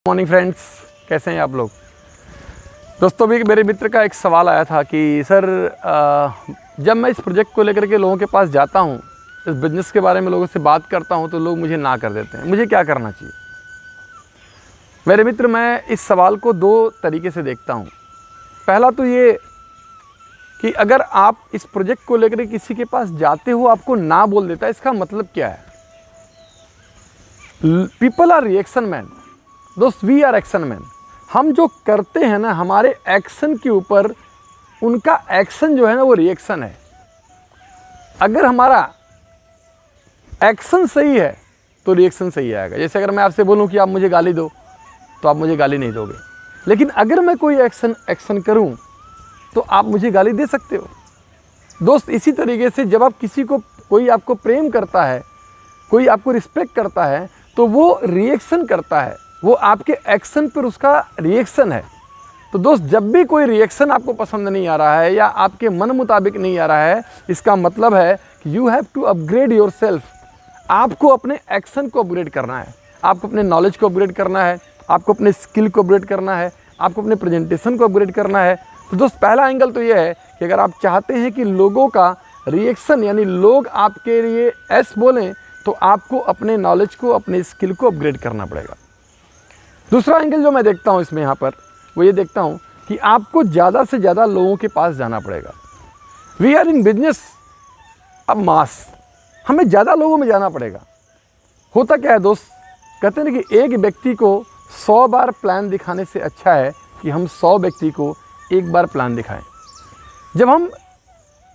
Morning friends, कैसे हैं आप लोग। दोस्तों, भी मेरे मित्र का एक सवाल आया था कि सर जब मैं इस प्रोजेक्ट को लेकर के लोगों के पास जाता हूं, इस बिज़नेस के बारे में लोगों से बात करता हूं, तो लोग मुझे ना कर देते हैं, मुझे क्या करना चाहिए। मेरे मित्र, मैं इस सवाल को दो तरीके से देखता हूं। पहला तो ये कि अगर आप इस प्रोजेक्ट को लेकर किसी के पास जाते हो, आपको ना बोल देता है, इसका मतलब क्या है। पीपल आर रिएक्शन मैन दोस्त, वी आर एक्शन मैन। हम जो करते हैं ना, हमारे एक्शन के ऊपर उनका एक्शन जो है ना, वो रिएक्शन है। अगर हमारा एक्शन सही है तो रिएक्शन सही आएगा। जैसे अगर मैं आपसे बोलूं कि आप मुझे गाली दो, तो आप मुझे गाली नहीं दोगे। लेकिन अगर मैं कोई एक्शन करूं तो आप मुझे गाली दे सकते हो। दोस्त, इसी तरीके से जब आप किसी को, कोई आपको प्रेम करता है, कोई आपको रिस्पेक्ट करता है, तो वो रिएक्शन करता है, वो आपके एक्शन पर उसका रिएक्शन है। तो दोस्त, जब भी कोई रिएक्शन आपको पसंद नहीं आ रहा है या आपके मन मुताबिक नहीं आ रहा है, इसका मतलब है कि you have to upgrade your self. आपको अपने एक्शन को अपग्रेड करना है, आपको अपने नॉलेज को अपग्रेड करना है, आपको अपने स्किल को अपग्रेड करना है, आपको अपने प्रेजेंटेशन को अपग्रेड करना है। तो दोस्त, पहला एंगल तो ये है कि अगर आप चाहते हैं कि लोगों का रिएक्शन, यानी लोग आपके लिए एस बोलें, तो आपको अपने नॉलेज को, अपने स्किल को अपग्रेड करना पड़ेगा। दूसरा एंगल जो मैं देखता हूँ इसमें यहाँ पर, वो ये देखता हूँ कि आपको ज़्यादा से ज़्यादा लोगों के पास जाना पड़ेगा। वी आर इन बिजनेस अब मास, हमें ज़्यादा लोगों में जाना पड़ेगा। होता क्या है दोस्त, कहते हैं कि एक व्यक्ति को 100 बार प्लान दिखाने से अच्छा है कि हम 100 व्यक्ति को एक बार प्लान दिखाएं। जब हम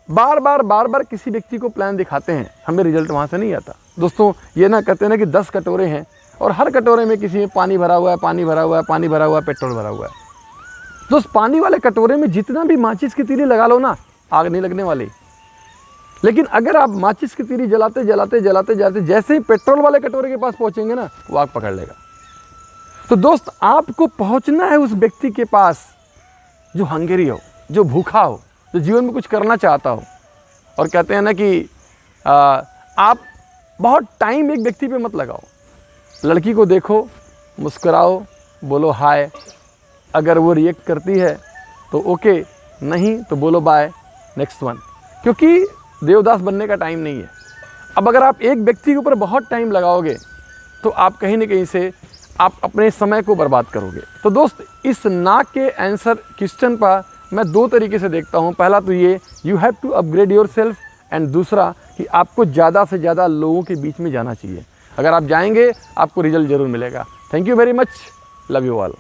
बार बार किसी व्यक्ति को प्लान दिखाते हैं, हमें रिजल्ट वहाँ से नहीं आता। दोस्तों, ये ना कहते हैं ना कि 10 कटोरे हैं और हर कटोरे में किसी में पानी भरा हुआ है, पानी भरा हुआ है, पानी भरा हुआ है, पेट्रोल भरा हुआ है। दोस्त, पानी वाले कटोरे में जितना भी माचिस की तीली लगा लो ना, आग नहीं लगने वाली। लेकिन अगर आप माचिस की तीली जलाते जैसे ही पेट्रोल वाले कटोरे के पास पहुंचेंगे ना, वो आग पकड़ लेगा। तो दोस्त, आपको पहुंचना है उस व्यक्ति के पास जो हंगरी हो, जो भूखा हो, जो जीवन में कुछ करना चाहता हो। और कहते हैं ना कि आप बहुत टाइम एक व्यक्ति पे मत लगाओ। लड़की को देखो, मुस्कुराओ, बोलो हाय। अगर वो रिएक्ट करती है तो ओके, नहीं तो बोलो बाय, नेक्स्ट वन। क्योंकि देवदास बनने का टाइम नहीं है। अब अगर आप एक व्यक्ति के ऊपर बहुत टाइम लगाओगे तो आप कहीं ना कहीं से आप अपने समय को बर्बाद करोगे। तो दोस्त, इस ना के आंसर क्वेश्चन पर मैं दो तरीके से देखता हूँ। पहला तो ये, you have to upgrade your self, and दूसरा कि आपको ज़्यादा से ज़्यादा लोगों के बीच में जाना चाहिए। अगर आप जाएंगे, आपको रिजल्ट ज़रूर मिलेगा। Thank you very much, love you all.